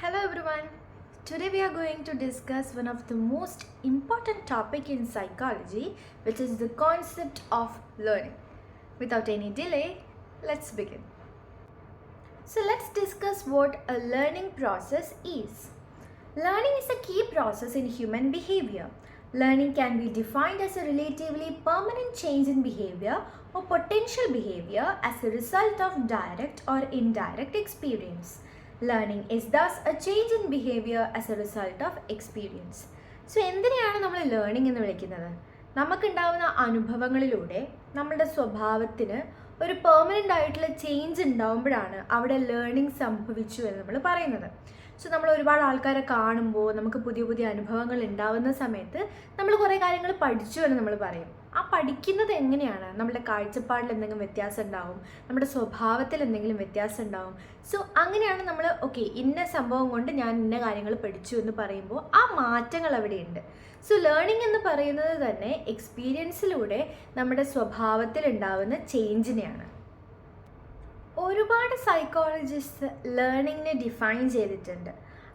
Hello everyone. Today we are going to discuss one of the most important topic in psychology, which is the concept of learning. Without any delay, let's begin. So let's discuss what a learning process is. Learning is a key process in human behavior. Learning can be defined as a relatively permanent change in behavior or potential behavior as a result of direct or indirect experience. Learning is thus a change in behavior as a result of experience. So എന്തിനെയാണ് നമ്മൾ learning എന്ന് വിളിക്കുന്നത്? നമുക്കുണ്ടാവുന്ന അനുഭവങ്ങളിലൂടെ നമ്മളുടെ സ്വഭാവത്തിന് ഒരു permanent ആയിട്ടുള്ള change ഉണ്ടാവുമ്പോഴാണ് അവിടെ ലേണിംഗ് സംഭവിച്ചു എന്ന് നമ്മൾ പറയുന്നത്. സോ നമ്മൾ ഒരുപാട് ആൾക്കാരെ കാണുമ്പോൾ നമുക്ക് പുതിയ പുതിയ അനുഭവങ്ങൾ ഉണ്ടാവുന്ന സമയത്ത് നമ്മൾ കുറേ കാര്യങ്ങൾ പഠിച്ചു എന്ന് നമ്മൾ പറയും. ആ പഠിക്കുന്നത് എങ്ങനെയാണ്? നമ്മുടെ കാഴ്ചപ്പാടിൽ എന്തെങ്കിലും വ്യത്യാസം ഉണ്ടാവും, നമ്മുടെ സ്വഭാവത്തിൽ എന്തെങ്കിലും വ്യത്യാസം ഉണ്ടാവും. സോ അങ്ങനെയാണ് നമ്മൾ ഇന്ന സംഭവം കൊണ്ട് ഞാൻ ഇന്ന കാര്യങ്ങൾ പഠിച്ചു എന്ന് പറയുമ്പോൾ ആ മാറ്റങ്ങൾ അവിടെയുണ്ട്. സോ ലേണിംഗ് എന്ന് പറയുന്നത് തന്നെ എക്സ്പീരിയൻസിലൂടെ നമ്മുടെ സ്വഭാവത്തിൽ ഉണ്ടാവുന്ന ചേഞ്ചിനെയാണ്. ഒരുപാട് സൈക്കോളജിസ്റ്റ് ലേണിങ്ങിനെ ഡിഫൈൻ ചെയ്തിട്ടുണ്ട്.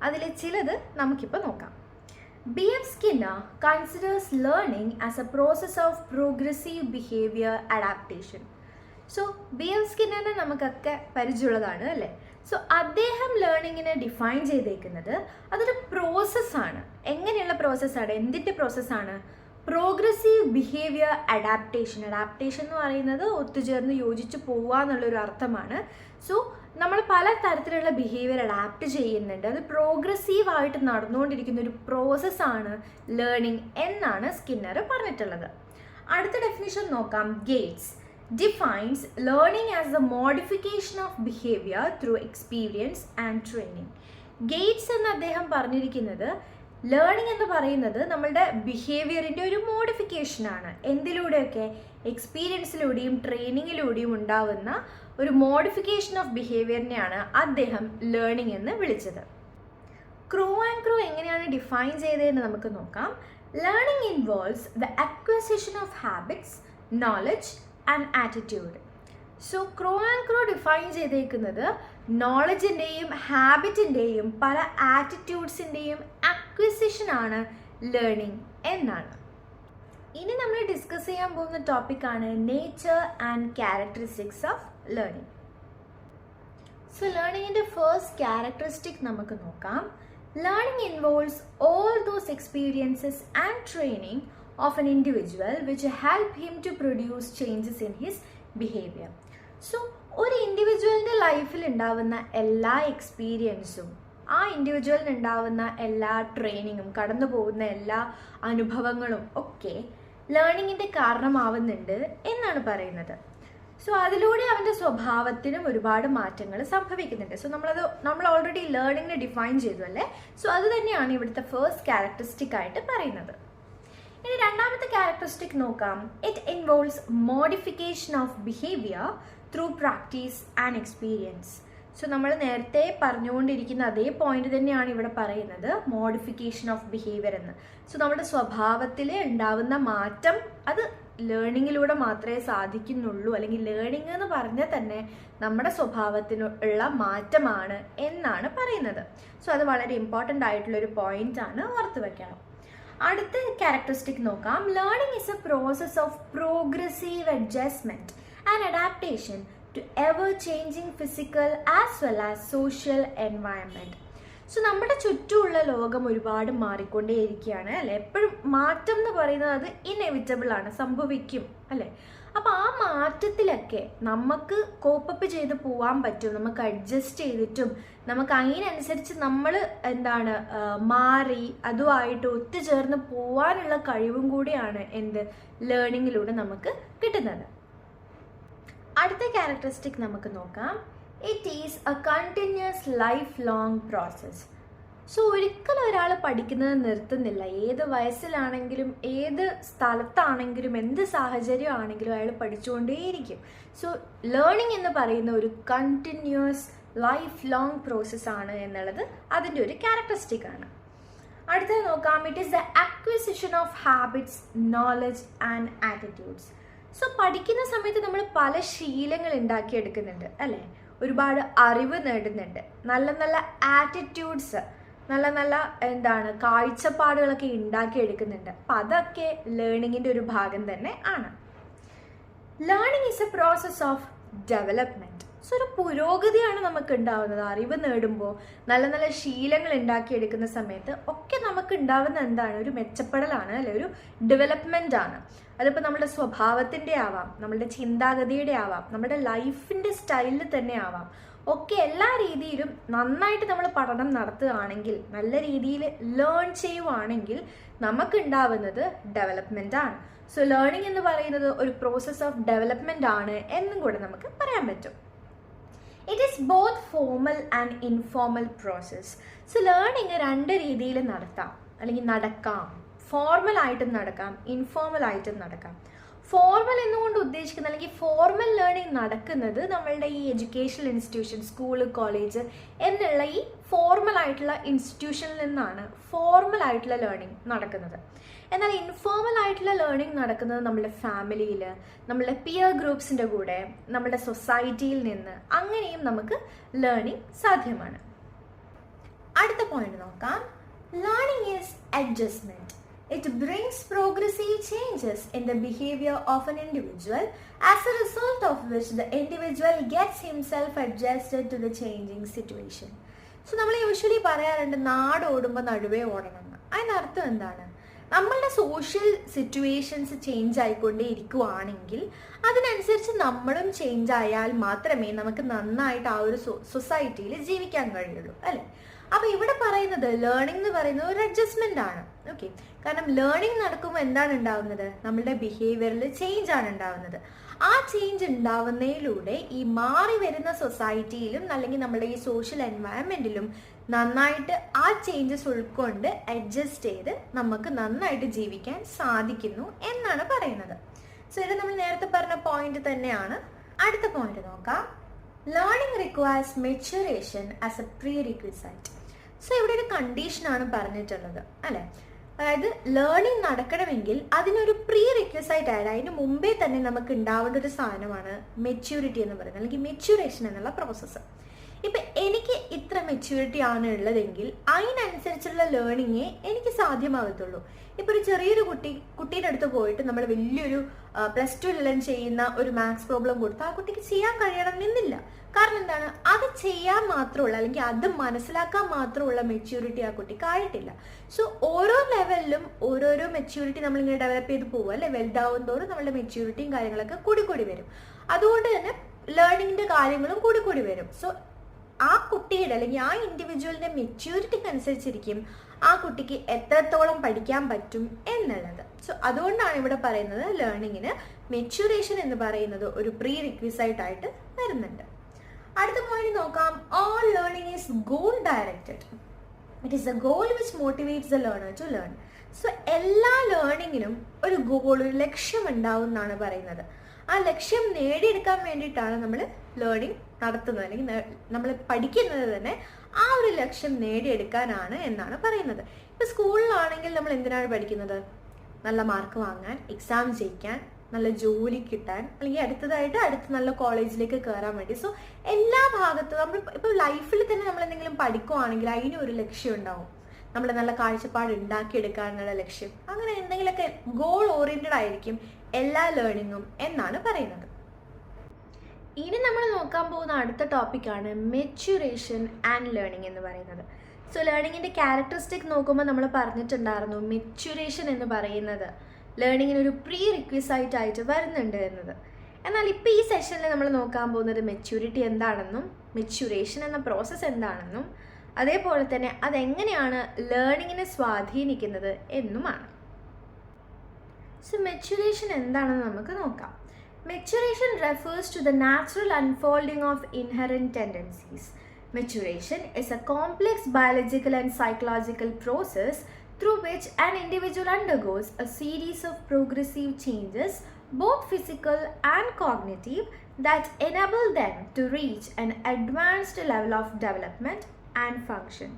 അതിൽ ചിലത് നമുക്കിപ്പോൾ നോക്കാം. B.F. Skinner considers learning as a process of progressive behavior adaptation. So B.F. സ്കിന്നറിനെ നമുക്കൊക്കെ പരിചയമുള്ളതാണ് അല്ലേ? സോ അദ്ദേഹം ലേണിങ്ങിനെ ഡിഫൈൻ ചെയ്തേക്കുന്നത് അതൊരു പ്രോസസ്സാണ്. എങ്ങനെയുള്ള പ്രോസസ്സാണ്? എന്തിൻ്റെ പ്രോസസ്സാണ്? Progressive behaviour adaptation. അഡാപ്റ്റേഷൻ എന്ന് പറയുന്നത് ഒത്തുചേർന്ന് യോജിച്ച് പോവുക എന്നുള്ളൊരു അർത്ഥമാണ്. സോ നമ്മൾ പല തരത്തിലുള്ള ബിഹേവിയർ അഡാപ്റ്റ് ചെയ്യുന്നുണ്ട്. അത് പ്രോഗ്രസീവായിട്ട് നടന്നുകൊണ്ടിരിക്കുന്ന ഒരു പ്രോസസ്സാണ് ലേണിംഗ് എന്നാണ് സ്കിന്നർ പറഞ്ഞിട്ടുള്ളത്. അടുത്ത ഡെഫിനിഷൻ നോക്കാം. Gates defines learning as the modification of behaviour through experience and training. Gates എന്ന് അദ്ദേഹം പറഞ്ഞിരിക്കുന്നത് ലേണിംഗ് എന്ന് പറയുന്നത് നമ്മളുടെ ബിഹേവിയറിൻ്റെ ഒരു മോഡിഫിക്കേഷനാണ്. എന്തിലൂടെയൊക്കെ? എക്സ്പീരിയൻസിലൂടെയും ട്രെയിനിങ്ങിലൂടെയും ഉണ്ടാവുന്ന ഒരു മോഡിഫിക്കേഷൻ ഓഫ് ബിഹേവിയറിനെയാണ് അദ്ദേഹം ലേണിംഗ് എന്ന് വിളിച്ചത്. ക്രൂ ആൻഡ് ക്രൂ എങ്ങനെയാണ് ഡിഫൈൻ ചെയ്തതെന്ന് നമുക്ക് നോക്കാം. Learning involves the acquisition of habits, knowledge and attitude. So crew and crew define ചെയ്തേക്കുന്നത് നോളജിൻ്റെയും ഹാബിറ്റിൻ്റെയും പല ആറ്റിറ്റ്യൂഡ്സിൻ്റെയും അക്വിസിഷനാണ് ലേണിംഗ് എന്നാണ്. ഇനി നമ്മൾ ഡിസ്കസ് ചെയ്യാൻ പോകുന്ന ടോപ്പിക്കാണ് nature and characteristics of learning. So ലേണിങ്ങിൻ്റെ ഫസ്റ്റ് ക്യാരക്ടറിസ്റ്റിക് നമുക്ക് നോക്കാം. Learning involves all those experiences and training of an individual which help him to produce changes in his behaviour. So ഒരു ഇൻഡിവിജ്വലിൻ്റെ ലൈഫിൽ ഉണ്ടാവുന്ന എല്ലാ എക്സ്പീരിയൻസും, ആ ഇൻഡിവിജ്വലിന് ഉണ്ടാവുന്ന എല്ലാ ട്രെയിനിങ്ങും, കടന്നു പോകുന്ന എല്ലാ അനുഭവങ്ങളും ഒക്കെ ലേണിങ്ങിൻ്റെ കാരണമാവുന്നുണ്ട് എന്നാണ് പറയുന്നത്. സോ അതിലൂടെ അവൻ്റെ സ്വഭാവത്തിനും ഒരുപാട് മാറ്റങ്ങൾ സംഭവിക്കുന്നുണ്ട്. സോ നമ്മൾ ഓൾറെഡി ലേണിങ്ങിനെ ഡിഫൈൻ ചെയ്തു അല്ലേ? സോ അത് തന്നെയാണ് ഇവിടുത്തെ ഫസ്റ്റ് ക്യാരക്ടറിസ്റ്റിക് ആയിട്ട് പറയുന്നത്. ഇനി രണ്ടാമത്തെ ക്യാരക്ടറിസ്റ്റിക് നോക്കാം. It involves modification of behaviour through practice and experience. So നമ്മൾ നേരത്തെ പറഞ്ഞുകൊണ്ടിരിക്കുന്ന അതേ പോയിന്റ് തന്നെയാണ് ഇവിടെ പറയുന്നത്, മോഡിഫിക്കേഷൻ ഓഫ് ബിഹേവിയർ എന്ന്. സോ നമ്മുടെ സ്വഭാവത്തിൽ ഉണ്ടാവുന്ന മാറ്റം അത് ലേണിങ്ങിലൂടെ മാത്രമേ സാധിക്കുന്നുള്ളൂ, അല്ലെങ്കിൽ ലേണിംഗ് എന്ന് പറഞ്ഞാൽ തന്നെ നമ്മുടെ സ്വഭാവത്തിനുള്ള മാറ്റമാണ് എന്നാണ് പറയുന്നത്. സോ അത് വളരെ ഇമ്പോർട്ടൻ്റ് ആയിട്ടുള്ളൊരു പോയിന്റ് ആണ്, ഓർത്ത് വെക്കണം. അടുത്ത ക്യാരക്ടറിസ്റ്റിക് നോക്കാം. Learning is A process of progressive adjustment and adaptation to ever-changing physical as well as social environment. So നമ്മുടെ ചുറ്റുമുള്ള ലോകം ഒരുപാട് മാറിക്കൊണ്ടേയിരിക്കുകയാണ് അല്ലേ? എപ്പോഴും മാറ്റം എന്ന് പറയുന്നത് അത് ഇന്നെവിറ്റബിൾ ആണ്, സംഭവിക്കും അല്ലേ? അപ്പോൾ ആ മാറ്റത്തിലൊക്കെ നമുക്ക് കോപ്പപ്പ് ചെയ്ത് പോകാൻ പറ്റും, നമുക്ക് അഡ്ജസ്റ്റ് ചെയ്തിട്ടും നമുക്ക് അതിനനുസരിച്ച് നമ്മൾ മാറി അതുമായിട്ട് ഒത്തുചേർന്ന് പോകാനുള്ള കഴിവും കൂടിയാണ് എന്ത് ലേണിങ്ങിലൂടെ നമുക്ക് കിട്ടുന്നത്. അടുത്ത ക്യാരക്ടറിസ്റ്റിക് നമുക്ക് നോക്കാം. It is A continuous life long process. So ഒരിക്കലും ഒരാൾ പഠിക്കുന്നത് നിർത്തുന്നില്ല. ഏത് വയസ്സിലാണെങ്കിലും ഏത് സ്ഥലത്താണെങ്കിലും എന്ത് സാഹചര്യം ആണെങ്കിലും അയാൾ പഠിച്ചുകൊണ്ടേയിരിക്കും. സോ ലേണിംഗ് എന്ന് പറയുന്ന ഒരു കണ്ടിന്യൂസ് ലൈഫ് ലോങ് പ്രോസസ്സാണ് എന്നുള്ളത് അതിൻ്റെ ഒരു ക്യാരക്ടറിസ്റ്റിക് ആണ്. അടുത്തത് നോക്കാം. It is the acquisition of habits, knowledge and attitudes. So പഠിക്കുന്ന സമയത്ത് നമ്മൾ പല ശീലങ്ങൾ ഉണ്ടാക്കിയെടുക്കുന്നുണ്ട് അല്ലേ? ഒരുപാട് അറിവ് നേടുന്നുണ്ട്, നല്ല നല്ല ആറ്റിറ്റ്യൂഡ്സ്, നല്ല നല്ല കാഴ്ചപ്പാടുകളൊക്കെ ഉണ്ടാക്കിയെടുക്കുന്നുണ്ട്. അപ്പം അതൊക്കെ ലേണിങ്ങിൻ്റെ ഒരു ഭാഗം തന്നെ ആണ്. Learning is A process of development. So ഒരു പുരോഗതിയാണ് നമുക്ക് ഉണ്ടാവുന്നത്. അറിവ് നേടുമ്പോൾ, നല്ല നല്ല ശീലങ്ങൾ ഉണ്ടാക്കിയെടുക്കുന്ന സമയത്ത് ഒക്കെ നമുക്ക് ഉണ്ടാവുന്ന എന്താണ്? ഒരു മെച്ചപ്പെടലാണ്, അല്ലെ? ഒരു ഡെവലപ്മെൻ്റ് ആണ്. അതിപ്പോൾ നമ്മുടെ സ്വഭാവത്തിൻ്റെ ആവാം, നമ്മുടെ ചിന്താഗതിയുടെ ആവാം, നമ്മുടെ ലൈഫിൻ്റെ സ്റ്റൈലിൽ തന്നെ ആവാം. ഒക്കെ എല്ലാ രീതിയിലും നന്നായിട്ട് നമ്മൾ പഠനം നടത്തുകയാണെങ്കിൽ, നല്ല രീതിയിൽ ലേൺ ചെയ്യുവാണെങ്കിൽ നമുക്കുണ്ടാവുന്നത് ഡെവലപ്മെൻ്റ് ആണ്. സോ ലേണിംഗ് എന്ന് പറയുന്നത് ഒരു പ്രോസസ് ഓഫ് ഡെവലപ്മെൻ്റ് ആണ് എന്നും കൂടെ നമുക്ക് പറയാൻ പറ്റും. It is both formal and informal process. So learning രണ്ട് രീതിയിൽ നടത്താം, അല്ലെങ്കിൽ നടക്കാം. ഫോർമൽ ആയിട്ടും നടക്കാം, ഇൻഫോർമൽ ആയിട്ടും നടക്കാം. ഫോർമൽ എന്നുകൊണ്ട് ഉദ്ദേശിക്കുന്നത്, അല്ലെങ്കിൽ ഫോർമൽ ലേണിംഗ് നടക്കുന്നത് നമ്മളുടെ ഈ എഡ്യൂക്കേഷണൽ ഇൻസ്റ്റിറ്റ്യൂഷൻ, സ്കൂള്, കോളേജ് എന്നുള്ള ഈ ഫോർമൽ ആയിട്ടുള്ള ഇൻസ്റ്റിറ്റ്യൂഷനിൽ നിന്നാണ് ഫോർമൽ ആയിട്ടുള്ള ലേണിംഗ് നടക്കുന്നത്. എന്നാൽ ഇൻഫോർമൽ ആയിട്ടുള്ള ലേണിംഗ് നടക്കുന്നത് നമ്മുടെ ഫാമിലിയിൽ, നമ്മുടെ പിയർ ഗ്രൂപ്പ്സിൻ്റെ കൂടെ, നമ്മുടെ സൊസൈറ്റിയിൽ നിന്ന്, അങ്ങനെയും നമുക്ക് ലേണിംഗ് സാധ്യമാണ്. അടുത്ത പോയിന്റ് നോക്കാം. Learning is adjustment. It brings progressive changes in the behavior of an individual, as a result of which the individual gets himself adjusted to the changing situation. So നമ്മൾ യൂഷ്വലി പറയാറുണ്ട്, നാട് ഓടുമ്പോൾ നടുവേ ഓടണം എന്ന്. അതിനർത്ഥം എന്താണ്? നമ്മളുടെ സോഷ്യൽ സിറ്റുവേഷൻസ് ചേഞ്ച് ആയിക്കൊണ്ടേ ഇരിക്കുവാണെങ്കിൽ അതിനനുസരിച്ച് നമ്മളും ചേഞ്ച് ആയാൽ മാത്രമേ നമുക്ക് നന്നായിട്ട് ആ ഒരു സൊസൈറ്റിയിൽ ജീവിക്കാൻ കഴിയുള്ളൂ, അല്ലേ? അപ്പോൾ ഇവിടെ പറയുന്നത് ലേണിംഗ് എന്ന് പറയുന്നത് ഒരു അഡ്ജസ്റ്റ്മെന്റ് ആണ്. ഓക്കെ, കാരണം ലേണിംഗ് നടക്കുമ്പോൾ എന്താണ് ഉണ്ടാവുന്നത്? നമ്മളുടെ ബിഹേവിയറിൽ ചേഞ്ച് ആണ് ഉണ്ടാവുന്നത്. ആ ചേഞ്ച് ഉണ്ടാവുന്നതിലൂടെ ഈ മാറി വരുന്ന സൊസൈറ്റിയിലും അല്ലെങ്കിൽ നമ്മുടെ ഈ സോഷ്യൽ എൻവയറമെന്റിലും നന്നായിട്ട് ആ ചേഞ്ചസ് ഉൾക്കൊണ്ട് അഡ്ജസ്റ്റ് ചെയ്ത് നമുക്ക് നന്നായിട്ട് ജീവിക്കാൻ സാധിക്കുന്നു എന്നാണ് പറയുന്നത്. സോ ഇത് നമ്മൾ നേരത്തെ പറഞ്ഞ പോയിന്റ് തന്നെയാണ്. അടുത്ത പോയിന്റ് നോക്കാം. Learning requires maturation as a prerequisite. So ഇവിടെ ഒരു കണ്ടീഷനാണ് പറഞ്ഞിട്ടുള്ളത്, അല്ലെ? അതായത് ലേണിംഗ് നടക്കണമെങ്കിൽ അതിനൊരു പ്രീ റിക്വസൈറ്റ് ആയിട്ട്, അതിന് മുമ്പേ തന്നെ നമുക്ക് ഉണ്ടാവേണ്ട ഒരു സാധനമാണ് മെച്യൂരിറ്റി എന്ന് പറയുന്നത്, അല്ലെങ്കിൽ മെച്യൂറേഷൻ എന്നുള്ള പ്രോസസ്സ്. ഇപ്പം എനിക്ക് ഇത്ര മെച്യൂരിറ്റി ആണ് ഉള്ളതെങ്കിൽ അതിനനുസരിച്ചുള്ള ലേണിങ്ങേ എനിക്ക് സാധ്യമാകത്തുള്ളൂ. ഇപ്പൊ ഒരു ചെറിയൊരു കുട്ടീൻ്റെ അടുത്ത് പോയിട്ട് നമ്മൾ വലിയൊരു +2 ലേൺ ചെയ്യുന്ന ഒരു മാത്സ് പ്രോബ്ലം കൊടുത്താൽ ആ കുട്ടിക്ക് ചെയ്യാൻ കഴിയണമെന്നില്ല. കാരണം എന്താണ്? അത് ചെയ്യാൻ മാത്രമുള്ള, അല്ലെങ്കിൽ അത് മനസ്സിലാക്കാൻ മാത്രമുള്ള മെച്യൂരിറ്റി ആ കുട്ടിക്ക് ആയിട്ടില്ല. സോ ഓരോ ലെവലിലും ഓരോരോ മെച്യൂരിറ്റി നമ്മളിങ്ങനെ ഡെവലപ്പ് ചെയ്ത് പോകും, അല്ലെ? വലുതാവും തോറും നമ്മളുടെ മെച്യൂരിറ്റിയും കാര്യങ്ങളൊക്കെ കൂടി വരും. അതുകൊണ്ട് തന്നെ ലേണിങ്ങിന്റെ കാര്യങ്ങളും കൂടി വരും. സോ ആ കുട്ടിയുടെ, അല്ലെങ്കിൽ ആ ഇൻഡിവിജ്വലിന്റെ മെച്യൂരിറ്റിക്ക് അനുസരിച്ചിരിക്കും ആ കുട്ടിക്ക് എത്രത്തോളം പഠിക്കാൻ പറ്റും എന്നുള്ളത്. സോ അതുകൊണ്ടാണ് ഇവിടെ പറയുന്നത് ലേണിങ്ങിന് മെച്യൂറേഷൻ എന്ന് പറയുന്നത് ഒരു പ്രീ റിക്വിസൈറ്റ് ആയിട്ട് വരുന്നുണ്ട്. അടുത്ത പോയിന്റ് നോക്കാം. All learning is goal directed. It is a goal which motivates the learner to learn. So എല്ലാ ലേണിങ്ങിനും ഒരു ഗോൾ, ഒരു ലക്ഷ്യം ഉണ്ടാവും എന്നാണ് പറയുന്നത്. ആ ലക്ഷ്യം നേടിയെടുക്കാൻ വേണ്ടിയിട്ടാണ് നമ്മൾ ലേണിംഗ് നടത്തുന്നത്, അല്ലെങ്കിൽ നമ്മൾ പഠിക്കുന്നത് തന്നെ ആ ഒരു ലക്ഷ്യം നേടിയെടുക്കാനാണ് എന്നാണ് പറയുന്നത്. ഇപ്പം സ്കൂളിലാണെങ്കിൽ നമ്മൾ എന്തിനാണ് പഠിക്കുന്നത്? നല്ല മാർക്ക് വാങ്ങാൻ, എക്സാം ജയിക്കാൻ, നല്ല ജോലി കിട്ടാൻ, അല്ലെങ്കിൽ അടുത്ത നല്ല കോളേജിലേക്ക് കയറാൻ വേണ്ടി. സോ എല്ലാ ഭാഗത്തും നമ്മൾ ഇപ്പോൾ ലൈഫിൽ തന്നെ നമ്മൾ എന്തെങ്കിലും പഠിക്കുവാണെങ്കിൽ അതിനൊരു ലക്ഷ്യം ഉണ്ടാവും, നമ്മൾ നല്ല കാഴ്ചപ്പാട് ഉണ്ടാക്കിയെടുക്കാനുള്ള ലക്ഷ്യം. അങ്ങനെ എന്തെങ്കിലുമൊക്കെ ഗോൾ ഓറിയന്റഡ് ആയിരിക്കും എല്ലാ ലേണിങ്ങും എന്നാണ് പറയുന്നത്. ഇനി നമ്മൾ നോക്കാൻ പോകുന്ന അടുത്ത ടോപ്പിക്കാണ് മെച്യൂറേഷൻ ആൻഡ് ലേണിംഗ് എന്ന് പറയുന്നത്. സോ ലേണിങ്ങിൻ്റെ ക്യാരക്ടറിസ്റ്റിക് നോക്കുമ്പോൾ നമ്മൾ പറഞ്ഞിട്ടുണ്ടായിരുന്നു മെച്യൂറേഷൻ എന്ന് പറയുന്നത് ലേണിങ്ങിന് ഒരു പ്രീ റിക്വിസൈറ്റ് ആയിട്ട് വരുന്നുണ്ട് എന്നത്. എന്നാൽ ഇപ്പോൾ ഈ സെഷനിൽ നമ്മൾ നോക്കാൻ പോകുന്നത് മെച്യൂരിറ്റി എന്താണെന്നും മെച്യൂറേഷൻ എന്ന പ്രോസസ്സ് എന്താണെന്നും അതേപോലെ തന്നെ അതെങ്ങനെയാണ് ലേണിങ്ങിനെ സ്വാധീനിക്കുന്നത് എന്നുമാണ്. സോ മെച്യൂറേഷൻ എന്താണെന്ന് നമുക്ക് നോക്കാം. Maturation refers to the natural unfolding of inherent tendencies. Maturation is a complex biological and psychological process through which an individual undergoes a series of progressive changes, both physical and cognitive, that enable them to reach an advanced level of development and function.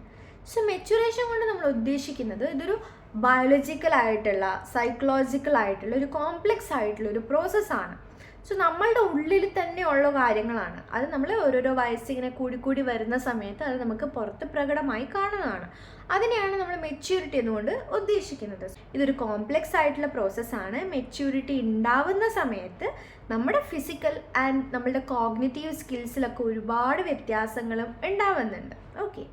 So maturation കൊണ്ട് നമ്മൾ ഉദ്ദേശിക്കുന്നത് ഇതൊരു biological ആയിട്ടുള്ള, psychological ആയിട്ടുള്ള ഒരു complex ആയിട്ടുള്ള ഒരു പ്രോസസ്സാണ്. സോ നമ്മളുടെ ഉള്ളിൽ തന്നെയുള്ള കാര്യങ്ങളാണ്. അത് നമ്മൾ ഓരോരോ വയസ്സിങ്ങനെ കൂടി വരുന്ന സമയത്ത് അത് നമുക്ക് പുറത്ത് പ്രകടമായി കാണുന്നതാണ്. അതിനെയാണ് നമ്മൾ മെച്യൂരിറ്റി എന്നുകൊണ്ട് ഉദ്ദേശിക്കുന്നത്. ഇതൊരു കോംപ്ലെക്സ് ആയിട്ടുള്ള പ്രോസസ്സാണ്. മെച്യൂരിറ്റി ഉണ്ടാവുന്ന സമയത്ത് നമ്മുടെ ഫിസിക്കൽ ആൻഡ് നമ്മളുടെ കോഗ്നിറ്റീവ് സ്കിൽസിലൊക്കെ ഒരുപാട് വ്യത്യാസങ്ങളും ഉണ്ടാവുന്നുണ്ട്. ഓക്കെ,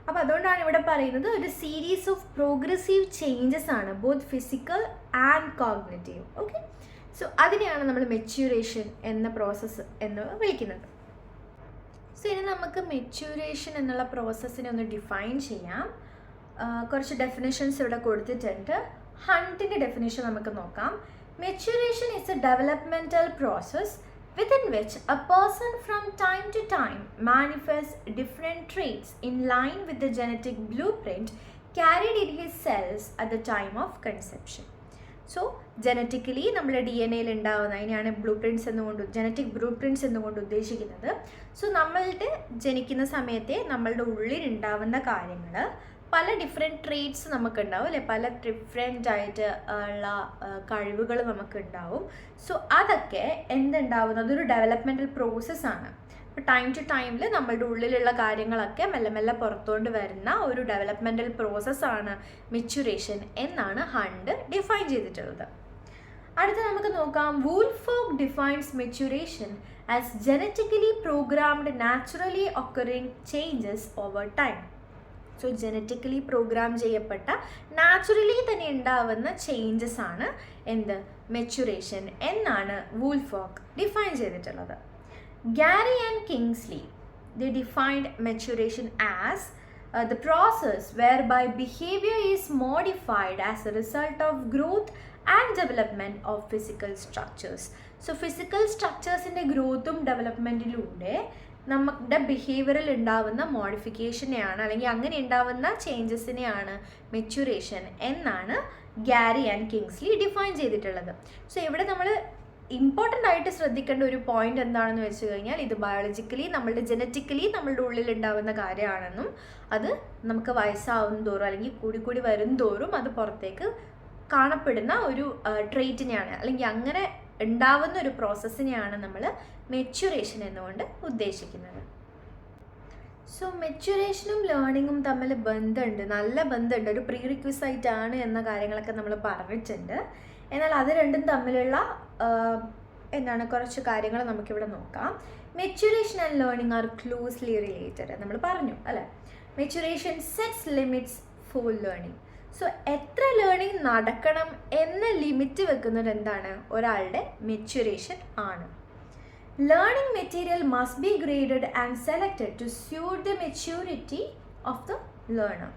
അപ്പോൾ അതുകൊണ്ടാണ് ഇവിടെ പറയുന്നത് ഒരു സീരീസ് ഓഫ് പ്രോഗ്രസീവ് ചേഞ്ചസ് ആണ്, both physical and cognitive. Okay, so അതിനെയാണ് നമ്മൾ മെച്യൂറേഷൻ എന്ന പ്രോസസ്സ് എന്ന് വിളിക്കുന്നത്. സോ ഇനി നമുക്ക് മെച്യൂറേഷൻ എന്നുള്ള പ്രോസസ്സിനെ ഒന്ന് ഡിഫൈൻ ചെയ്യാം. കുറച്ച് ഡെഫിനിഷൻസ് ഇവിടെ കൊടുത്തിട്ടുണ്ട്. ഹണ്ടിൻ്റെ ഡെഫിനിഷൻ നമുക്ക് നോക്കാം. Maturation is a developmental process within which a person from time to time manifests different traits in line with the genetic blueprint carried in his cells at the time of conception. So genetically നമ്മുടെ DNA-യിൽ ഉണ്ടാകുന്ന അതിനെയാണ് blue prints genetic blue prints എന്നുകൊണ്ട് ഉദ്ദേശിക്കുന്നത്. So നമ്മളുടെ ജനിക്കുന്ന സമയത്തെ നമ്മളുടെ ഉള്ളിൽ ഉണ്ടാവുന്ന കാര്യങ്ങൾ പല ഡിഫറെൻറ്റ് ട്രേറ്റ്സ് നമുക്കുണ്ടാവും അല്ലെ, പല ഡിഫറെൻ്റ് ആയിട്ട് ഉള്ള കഴിവുകൾ നമുക്കുണ്ടാവും. സോ അതൊക്കെ എന്തുണ്ടാവുന്നത് അതൊരു ഡെവലപ്മെൻറ്റൽ പ്രോസസ്സാണ്. അപ്പോൾ ടൈം ടു ടൈമിൽ നമ്മളുടെ ഉള്ളിലുള്ള കാര്യങ്ങളൊക്കെ മെല്ലെ മെല്ലെ പുറത്തുകൊണ്ട് വരുന്ന ഒരു ഡെവലപ്മെൻറ്റൽ പ്രോസസ്സാണ് മെച്യൂറേഷൻ എന്നാണ് ഹണ്ട് ഡിഫൈൻ ചെയ്തിട്ടുള്ളത്. അടുത്ത നമുക്ക് നോക്കാം. Woolfolk defines maturation as genetically programmed naturally occurring changes over time. So genetically programme ചെയ്യപ്പെട്ട നാച്ചുറലി തന്നെ ഉണ്ടാവുന്ന ചേഞ്ചസ് ആണ് എന്ത് മെച്യൂറേഷൻ എന്നാണ് വൂൾഫോഗ് ഡിഫൈൻ ചെയ്തിട്ടുള്ളത്. Gary and Kingsley, they defined maturation as the process whereby behavior is modified as a result of growth and development of physical structures. So physical structuresന്റെ ഗ്രോത്തും ഡെവലപ്മെൻറ്റിലൂടെ നമ്മുടെ ബിഹേവിയറിൽ ഉണ്ടാവുന്ന മോഡിഫിക്കേഷനെയാണ് അല്ലെങ്കിൽ അങ്ങനെ ഉണ്ടാവുന്ന ചേഞ്ചസിനെയാണ് മെച്യൂറേഷൻ എന്നാണ് ഗാരി ആൻഡ് കിങ്സ്ലി ഡിഫൈൻ ചെയ്തിട്ടുള്ളത്. So ഇവിടെ നമ്മൾ ഇമ്പോർട്ടൻ്റ് ആയിട്ട് ശ്രദ്ധിക്കേണ്ട ഒരു പോയിന്റ് എന്താണെന്ന് വെച്ച് കഴിഞ്ഞാൽ ഇത് ബയോളജിക്കലി നമ്മളുടെ ജനറ്റിക്കലി നമ്മളുടെ ഉള്ളിൽ ഉണ്ടാവുന്ന കാര്യമാണെന്നും അത് നമുക്ക് വയസ്സാവും തോറും അല്ലെങ്കിൽ കൂടി വരും തോറും അത് പുറത്തേക്ക് കാണപ്പെടുന്ന ഒരു ട്രെയ്റ്റിനെയാണ് അല്ലെങ്കിൽ അങ്ങനെ ഉണ്ടാവുന്ന ഒരു പ്രോസസ്സിനെയാണ് നമ്മൾ മെച്യൂറേഷൻ എന്നുകൊണ്ട് ഉദ്ദേശിക്കുന്നത്. സോ മെച്യൂറേഷനും ലേണിങ്ങും തമ്മിൽ ബന്ധമുണ്ട്, നല്ല ബന്ധമുണ്ട്, ഒരു പ്രീ റിക്വിസൈറ്റ് ആണ് എന്ന കാര്യങ്ങളൊക്കെ നമ്മൾ പറഞ്ഞിട്ടുണ്ട്. എന്നാൽ അത് രണ്ടും തമ്മിലുള്ള കുറച്ച് കാര്യങ്ങൾ നമുക്കിവിടെ നോക്കാം. Maturation and learning are closely related നമ്മൾ പറഞ്ഞു അല്ലേ. Maturation sets limits for learning. So എത്ര ലേണിംഗ് നടക്കണം എന്ന ലിമിറ്റ് വെക്കുന്നത് എന്താണ്, ഒരാളുടെ മെച്യൂറേഷൻ ആണ്. Learning material must be graded and selected to suit the maturity of the learner.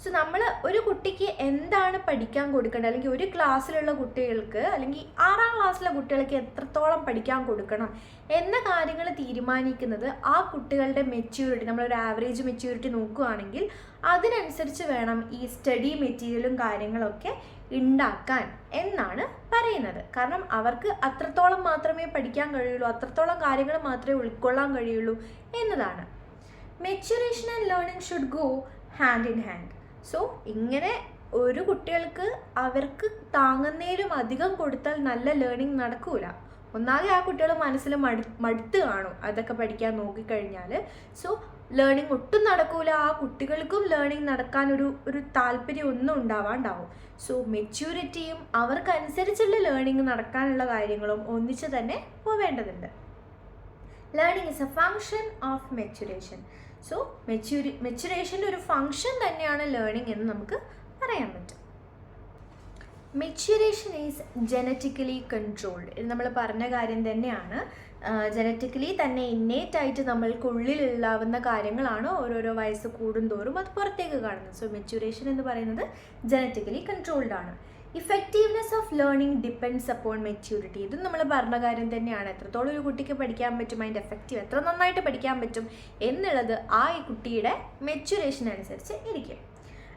So നമ്മൾ ഒരു കുട്ടിക്ക് എന്താണ് പഠിക്കാൻ കൊടുക്കേണ്ടത് അല്ലെങ്കിൽ ഒരു ക്ലാസ്സിലുള്ള കുട്ടികൾക്ക് അല്ലെങ്കിൽ 6ാം ക്ലാസ്സിലെ കുട്ടികൾക്ക് എത്രത്തോളം പഠിക്കാൻ കൊടുക്കണം എന്ന കാര്യങ്ങൾ തീരുമാനിക്കുന്നത് ആ കുട്ടികളുടെ മെച്യൂരിറ്റി, നമ്മളൊരു ആവറേജ് മെച്യൂരിറ്റി നോക്കുകയാണെങ്കിൽ അതിനനുസരിച്ച് വേണം ഈ സ്റ്റഡി മെറ്റീരിയലും കാര്യങ്ങളൊക്കെ ഉണ്ടാക്കാൻ എന്നാണ് പറയുന്നത്. കാരണം അവർക്ക് അത്രത്തോളം മാത്രമേ പഠിക്കാൻ കഴിയുള്ളൂ, അത്രത്തോളം കാര്യങ്ങൾ മാത്രമേ ഉൾക്കൊള്ളാൻ കഴിയുള്ളൂ എന്നതാണ്. Maturation and learning should go hand in hand. So ഇങ്ങനെ ഒരു കുട്ടികൾക്ക് അവർക്ക് താങ്ങുന്നതിലും അധികം കൊടുത്താൽ നല്ല ലേണിംഗ് നടക്കൂല. ഒന്നാകെ ആ കുട്ടികൾ മനസ്സിൽ മടുത്ത് കാണും അതൊക്കെ പഠിക്കാൻ നോക്കിക്കഴിഞ്ഞാൽ. സോ ലേണിംഗ് ഒട്ടും നടക്കൂല, ആ കുട്ടികൾക്കും ലേണിംഗ് നടക്കാൻ ഒരു താല്പര്യം ഒന്നും ഉണ്ടാവാണ്ടാവും. സോ മെച്യൂരിറ്റിയും അവർക്കനുസരിച്ചുള്ള ലേണിംഗ് നടക്കാനുള്ള കാര്യങ്ങളും ഒന്നിച്ച് തന്നെ പോവേണ്ടതുണ്ട്. Learning is a function of maturation. So മെച്യൂറേഷൻ്റെ ഒരു ഫങ്ഷൻ തന്നെയാണ് ലേണിംഗ് എന്ന് നമുക്ക് പറയാൻ പറ്റും. Maturation is genetically controlled. ഇത് നമ്മൾ പറഞ്ഞ കാര്യം തന്നെയാണ്. ജനറ്റിക്കലി തന്നെ ഇന്നേറ്റായിട്ട് നമ്മൾക്കുള്ളിലുണ്ടാവുന്ന കാര്യങ്ങളാണ് ഓരോരോ വയസ്സ് കൂടുന്തോറും അത് പുറത്തേക്ക് കാണുന്നത്. സോ മെച്യൂറേഷൻ എന്ന് പറയുന്നത് ജനറ്റിക്കലി കൺട്രോൾഡ് ആണ്. Effectiveness of learning depends upon maturity. ഇതും നമ്മൾ പറഞ്ഞ കാര്യം തന്നെയാണ്. എത്രത്തോളം ഒരു കുട്ടിക്ക് പഠിക്കാൻ പറ്റും, അതിൻ്റെ എഫക്റ്റീവ് എത്ര നന്നായിട്ട് പഠിക്കാൻ പറ്റും എന്നുള്ളത് ആ കുട്ടിയുടെ മെച്യൂറേഷൻ അനുസരിച്ച് ഇരിക്കും.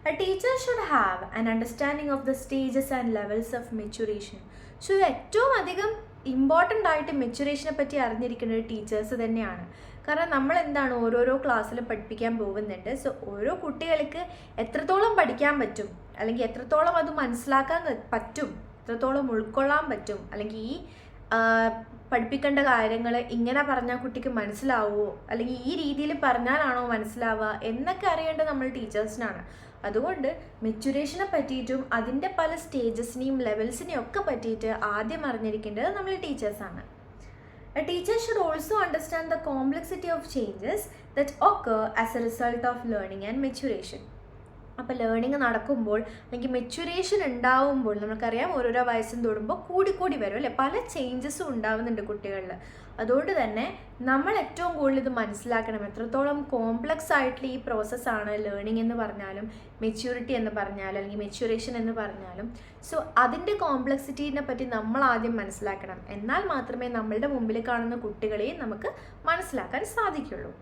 A teacher should have an understanding of the stages and levels of maturation. So ഏറ്റവും അധികം ഇമ്പോർട്ടൻ്റ് ആയിട്ട് മെച്യൂറേഷനെ പറ്റി അറിഞ്ഞിരിക്കുന്നത് ടീച്ചേഴ്സ് തന്നെയാണ്. കാരണം നമ്മൾ എന്താണ് ഓരോരോ ക്ലാസ്സിൽ പഠിപ്പിക്കാൻ പോകുന്നുണ്ട്. സോ ഓരോ കുട്ടികൾക്ക് എത്രത്തോളം പഠിക്കാൻ പറ്റും അല്ലെങ്കിൽ എത്രത്തോളം അത് മനസ്സിലാക്കാൻ പറ്റും, എത്രത്തോളം ഉൾക്കൊള്ളാൻ പറ്റും അല്ലെങ്കിൽ ഈ പഠിപ്പിക്കേണ്ട കാര്യങ്ങൾ ഇങ്ങനെ പറഞ്ഞാൽ കുട്ടിക്ക് മനസ്സിലാവുമോ, അല്ലെങ്കിൽ ഈ രീതിയിൽ പറഞ്ഞാലാണോ മനസ്സിലാവുക എന്നൊക്കെ അറിയേണ്ടത് നമ്മൾ ടീച്ചേഴ്സിനാണ്. അതുകൊണ്ട് മെച്യൂറേഷനെ പറ്റിയിട്ടും അതിൻ്റെ പല സ്റ്റേജസിനെയും ലെവൽസിനെയും ഒക്കെ പറ്റിയിട്ട് ആദ്യം അറിഞ്ഞിരിക്കേണ്ടത് നമ്മൾ ടീച്ചേഴ്സാണ്. A teacher should also understand the complexity of changes that occur as a result of learning and maturation. അപ്പോൾ ലേണിങ് നടക്കുമ്പോൾ അല്ലെങ്കിൽ മെച്യൂറേഷൻ ഉണ്ടാവുമ്പോൾ നമുക്കറിയാം ഓരോരോ വയസ്സും തൊടുമ്പോൾ കൂടി വരും അല്ലേ, പല ചേഞ്ചസും ഉണ്ടാവുന്നുണ്ട് കുട്ടികളിൽ. അതുകൊണ്ട് തന്നെ നമ്മൾ ഏറ്റവും കൂടുതൽ ഇത് മനസ്സിലാക്കണം, എത്രത്തോളം കോംപ്ലക്സ് ആയിട്ടുള്ള ഈ പ്രോസസ്സാണ് ലേണിംഗ് എന്ന് പറഞ്ഞാലും മെച്യൂരിറ്റി എന്ന് പറഞ്ഞാലും അല്ലെങ്കിൽ മെച്യൂറേഷൻ എന്ന് പറഞ്ഞാലും. സോ അതിൻ്റെ കോംപ്ലക്സിറ്റീനെ പറ്റി നമ്മൾ ആദ്യം മനസ്സിലാക്കണം. എന്നാൽ മാത്രമേ നമ്മളുടെ മുമ്പിൽ കാണുന്ന കുട്ടികളെയും നമുക്ക് മനസ്സിലാക്കാൻ സാധിക്കുള്ളൂ.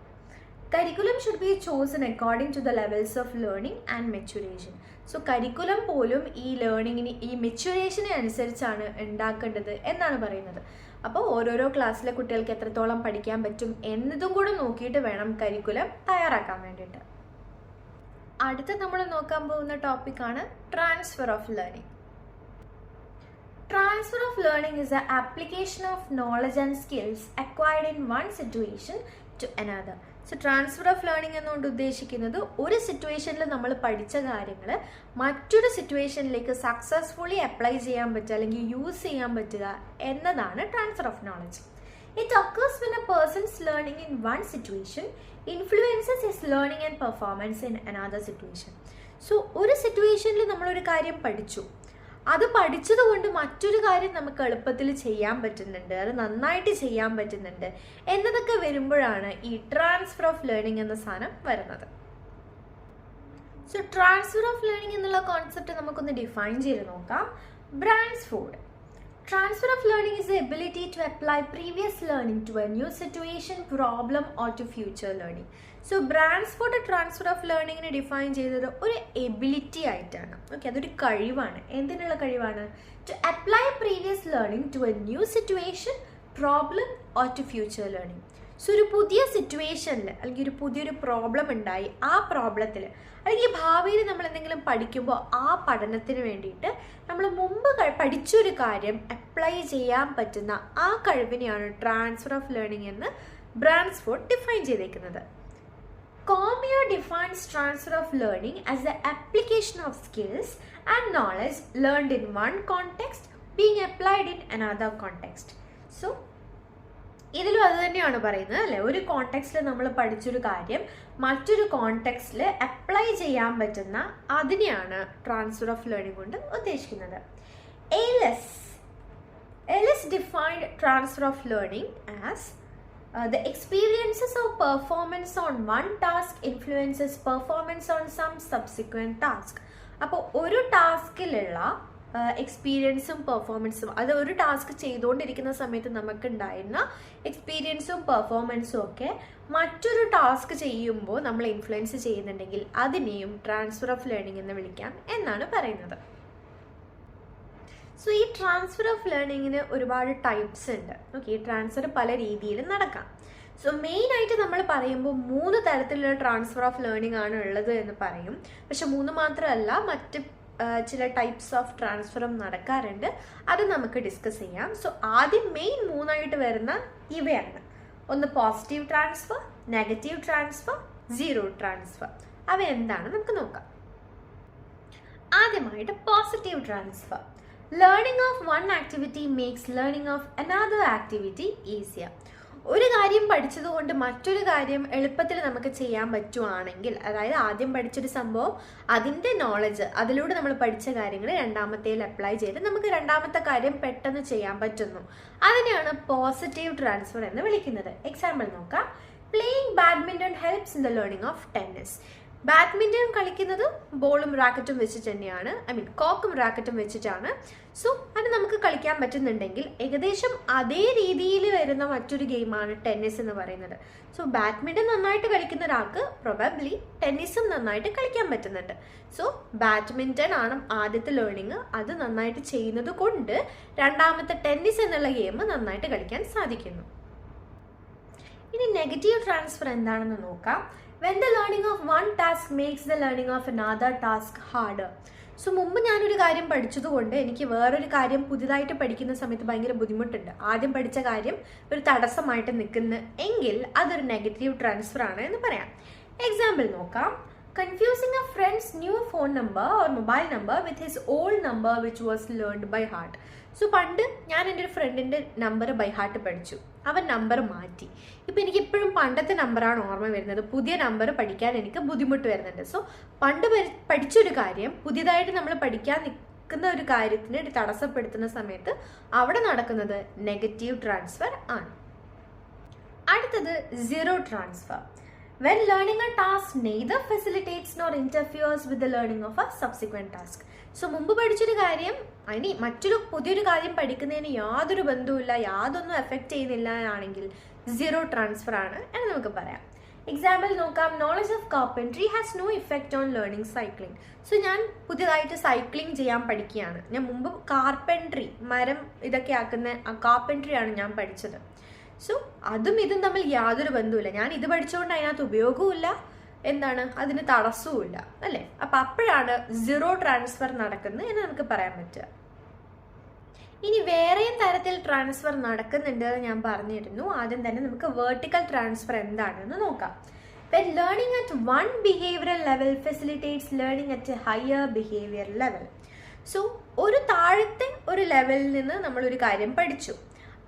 Curriculum should be chosen according to the levels of learning and maturation. So curriculum പോലും ഈ ലേണിങ്ങിന് ഈ മെച്യൂറേഷനെ അനുസരിച്ചാണ് ഉണ്ടാക്കേണ്ടത് എന്നാണ് പറയുന്നത്. അപ്പോൾ ഓരോരോ ക്ലാസ്സിലെ കുട്ടികൾക്ക് എത്രത്തോളം പഠിക്കാൻ പറ്റും എന്നതും കൂടെ നോക്കിയിട്ട് വേണം കരിക്കുലം തയ്യാറാക്കാൻ വേണ്ടിയിട്ട്. അടുത്ത നമ്മൾ നോക്കാൻ പോകുന്ന ടോപ്പിക്കാണ് transfer of learning. Transfer of learning is the application of knowledge and skills acquired in one situation to another. So transfer of learning എന്നുകൊണ്ട് ഉദ്ദേശിക്കുന്നത് ഒരു സിറ്റുവേഷനിൽ നമ്മൾ പഠിച്ച കാര്യങ്ങൾ മറ്റൊരു സിറ്റുവേഷനിലേക്ക് സക്സസ്ഫുള്ളി അപ്ലൈ ചെയ്യാൻ പറ്റുക അല്ലെങ്കിൽ യൂസ് ചെയ്യാൻ പറ്റുക എന്നതാണ് transfer of knowledge. It occurs when a person's learning in one situation influences his learning and performance in another situation. So ഒരു സിറ്റുവേഷനിൽ നമ്മളൊരു കാര്യം പഠിച്ചു, അത് പഠിച്ചത് കൊണ്ട് മറ്റൊരു കാര്യം നമുക്ക് എളുപ്പത്തിൽ ചെയ്യാൻ പറ്റുന്നുണ്ട്, അത് നന്നായിട്ട് ചെയ്യാൻ പറ്റുന്നുണ്ട് എന്നതൊക്കെ വരുമ്പോഴാണ് ഈ ട്രാൻസ്ഫർ ഓഫ് ലേണിംഗ് എന്ന സാധനം വരുന്നത്. സോ ട്രാൻസ്ഫർ ഓഫ് ലേണിംഗ് എന്നുള്ള കോൺസെപ്റ്റ് നമുക്കൊന്ന് ഡിഫൈൻ ചെയ്ത് നോക്കാം. ബ്രാൻസ്ഫോർഡ്: Transfer of learning is the ability to apply previous learning to a new situation, problem or to future learning. So Bransford transfer of ലേണിങ്ങിനെ define ചെയ്തത് ഒരു എബിലിറ്റി ആയിട്ടാണ്. Okay, അതൊരു കഴിവാണ്. എന്തിനുള്ള കഴിവാണ്? To apply previous learning to a new situation, problem or to future learning. So ഒരു പുതിയ സിറ്റുവേഷനിൽ അല്ലെങ്കിൽ ഒരു പുതിയൊരു പ്രോബ്ലം ഉണ്ടായി, ആ പ്രോബ്ലത്തിൽ അല്ലെങ്കിൽ ഭാവിയിൽ നമ്മൾ എന്തെങ്കിലും പഠിക്കുമ്പോൾ ആ പഠനത്തിന് വേണ്ടിയിട്ട് നമ്മൾ മുമ്പ് പഠിച്ചൊരു കാര്യം അപ്ലൈ ചെയ്യാൻ പറ്റുന്ന ആ കഴിവിനെയാണ് ട്രാൻസ്ഫർ ഓഫ് ലേണിംഗ് എന്ന് ബ്രാൻസ്ഫോർഡ് ഡിഫൈൻ ചെയ്തേക്കുന്നത്. Cormier defines transfer of learning as the application of skills and knowledge learned in one context being applied in another context. So ഇതിലും അത് തന്നെയാണ് പറയുന്നത് അല്ലേ, ഒരു കോണ്ടെക്സ്റ്റിൽ നമ്മൾ പഠിച്ചൊരു കാര്യം മറ്റൊരു കോണ്ടെക്സ്റ്റിൽ അപ്ലൈ ചെയ്യാൻ പറ്റുന്ന അതിനെയാണ് ട്രാൻസ്ഫർ ഓഫ് ലേണിംഗ് കൊണ്ട് ഉദ്ദേശിക്കുന്നത്. Ellis defined transfer of learning as the experiences of performance on one task influences performance on some subsequent task. അപ്പോൾ ഒരു ടാസ്കിലുള്ള എക്സ്പീരിയൻസും പെർഫോമൻസും, അത് ഒരു ടാസ്ക് ചെയ്തുകൊണ്ടിരിക്കുന്ന സമയത്ത് നമുക്കുണ്ടായിരുന്ന എക്സ്പീരിയൻസും പെർഫോമൻസും ഒക്കെ മറ്റൊരു ടാസ്ക് ചെയ്യുമ്പോൾ നമ്മൾ ഇൻഫ്ലുവൻസ് ചെയ്യുന്നുണ്ടെങ്കിൽ അതിനെയും ട്രാൻസ്ഫർ ഓഫ് ലേണിംഗ് എന്ന് വിളിക്കാം എന്നാണ് പറയുന്നത്. സോ ഈ ട്രാൻസ്ഫർ ഓഫ് ലേണിങ്ങിന് ഒരുപാട് ടൈപ്സ് ഉണ്ട്. ഓക്കെ, ഈ ട്രാൻസ്ഫർ പല രീതിയിൽ നടക്കാം. സോ മെയിനായിട്ട് നമ്മൾ പറയുമ്പോൾ 3 തരത്തിലുള്ള ട്രാൻസ്ഫർ ഓഫ് ലേണിംഗ് ആണ് ഉള്ളത് എന്ന് പറയും. പക്ഷെ 3 മാത്രമല്ല, മറ്റ് ചില ടൈപ്സ് ഓഫ് ട്രാൻസ്ഫറും നടക്കാറുണ്ട്. അത് നമുക്ക് ഡിസ്കസ് ചെയ്യാം. സോ ആദ്യം മെയിൻ 3 വരുന്ന ഇവയാണ്. ഒന്ന് positive transfer, negative transfer, zero transfer. അവ എന്താണ് നമുക്ക് നോക്കാം. ആദ്യമായിട്ട് positive transfer. Learning of one activity makes learning of another activity easier. ഒരു കാര്യം പഠിച്ചതുകൊണ്ട് മറ്റൊരു കാര്യം എളുപ്പത്തിൽ നമുക്ക് ചെയ്യാൻ പറ്റുവാണെങ്കിൽ, അതായത് ആദ്യം പഠിച്ചൊരു സംഭവം അതിൻ്റെ നോളജ് അതിലൂടെ നമ്മൾ പഠിച്ച കാര്യങ്ങൾ രണ്ടാമത്തേൽ അപ്ലൈ ചെയ്ത് നമുക്ക് രണ്ടാമത്തെ കാര്യം പെട്ടെന്ന് ചെയ്യാൻ പറ്റുന്നു, അതിനെയാണ് പോസിറ്റീവ് ട്രാൻസ്ഫർ എന്ന് വിളിക്കുന്നത്. എക്സാമ്പിൾ നോക്കാം. Playing badminton helps in the learning of tennis. Badminton കളിക്കുന്നത് ബോളും റാക്കറ്റും വെച്ചിട്ട് തന്നെയാണ്, കോക്കും റാക്കറ്റും വെച്ചിട്ടാണ്. സോ അത് നമുക്ക് കളിക്കാൻ പറ്റുന്നുണ്ടെങ്കിൽ ഏകദേശം അതേ രീതിയിൽ വരുന്ന മറ്റൊരു ഗെയിമാണ് ടെന്നീസ് എന്ന് പറയുന്നത്. സോ ബാഡ്മിൻ്റൺ നന്നായിട്ട് കളിക്കുന്ന ഒരാൾക്ക് പ്രൊബബ്ലി ടെന്നീസും നന്നായിട്ട് കളിക്കാൻ പറ്റുന്നുണ്ട്. സോ ബാഡ്മിൻ്റൺ ആണ് ആദ്യത്തെ ലേണിംഗ്, അത് നന്നായിട്ട് ചെയ്യുന്നത് കൊണ്ട് രണ്ടാമത്തെ ടെന്നീസ് എന്നുള്ള ഗെയിം നന്നായിട്ട് കളിക്കാൻ സാധിക്കുന്നു. ഇനി നെഗറ്റീവ് ട്രാൻസ്ഫർ എന്താണെന്ന് നോക്കാം. When the learning of one task makes the learning of another task harder. So മുമ്പ് ഞാനൊരു കാര്യം പഠിച്ചതുകൊണ്ട് എനിക്ക് വേറൊരു കാര്യം പുതിയതായിട്ട് പഠിക്കുന്ന സമയത്ത് ഭയങ്കര ബുദ്ധിമുട്ടുണ്ട്. ആദ്യം പഠിച്ച കാര്യം ഒരു തടസ്സമായിട്ട് നിൽക്കുന്നു എങ്കിൽ അതൊരു നെഗറ്റീവ് ട്രാൻസ്ഫർ ആണ് എന്ന് പറയാം. എക്സാമ്പിൾ നോക്കാം. Confusing a friend's new phone number or mobile number with his old number which was learned by heart. So പണ്ട് ഞാൻ എൻ്റെ ഒരു ഫ്രണ്ടിൻ്റെ നമ്പർ ബൈ ഹാർട്ട് പഠിച്ചു, അവൻ നമ്പർ മാറ്റി. ഇപ്പം എനിക്ക് ഇപ്പോഴും പണ്ടത്തെ നമ്പറാണ് ഓർമ്മ വരുന്നത്, പുതിയ നമ്പർ പഠിക്കാൻ എനിക്ക് ബുദ്ധിമുട്ട് വരുന്നുണ്ട്. സോ പണ്ട് പഠിച്ചൊരു കാര്യം പുതിയതായിട്ട് നമ്മൾ പഠിക്കാൻ നിൽക്കുന്ന ഒരു കാര്യത്തിന് തടസ്സപ്പെടുത്തുന്ന സമയത്ത് അവിടെ നടക്കുന്നത് നെഗറ്റീവ് ട്രാൻസ്ഫർ ആണ്. അടുത്തത് zero transfer. When learning a task neither facilitates nor interferes with the learning of a subsequent task. So മുമ്പ് പഠിച്ചൊരു കാര്യം ഇനി മറ്റൊരു പുതിയൊരു കാര്യം പഠിക്കുന്നതിന് യാതൊരു ബന്ധവുമില്ല, യാതൊന്നും എഫക്റ്റ് ചെയ്യുന്നില്ല ആണെങ്കിൽ സീറോ ട്രാൻസ്ഫർ ആണ് എന്ന് നമുക്ക് പറയാം. എക്സാമ്പിൾ നോക്കാം. Knowledge of carpentry has no effect on learning cycling. So ഞാൻ പുതിയതായിട്ട് സൈക്ലിംഗ് ചെയ്യാൻ പഠിക്കുകയാണ്. ഞാൻ മുമ്പ് കാർപ്പൻട്രി, മരം ഇതൊക്കെ ആക്കുന്ന കാർപ്പൻട്രി ആണ് ഞാൻ പഠിച്ചത്. സോ അതും ഇതും തമ്മിൽ യാതൊരു ബന്ധവുമില്ല. ഞാൻ ഇത് പഠിച്ചുകൊണ്ട് അതിനകത്ത് ഉപയോഗവുമില്ല, എന്താണ് അതിന് തടസ്സവുമില്ല അല്ലേ. അപ്പം അപ്പോഴാണ് സീറോ ട്രാൻസ്ഫർ നടക്കുന്നത് എന്ന് നമുക്ക് പറയാൻ പറ്റുക. ഇനി വേറെയും തരത്തിൽ ട്രാൻസ്ഫർ നടക്കുന്നുണ്ട് ഞാൻ പറഞ്ഞിരുന്നു. ആദ്യം തന്നെ നമുക്ക് വെർട്ടിക്കൽ ട്രാൻസ്ഫർ എന്താണെന്ന് നോക്കാം. When learning at one behavioral level facilitates learning at a higher behavior level. So ഒരു താഴത്തെ ഒരു ലെവലിൽ നിന്ന് നമ്മളൊരു കാര്യം പഠിച്ചു,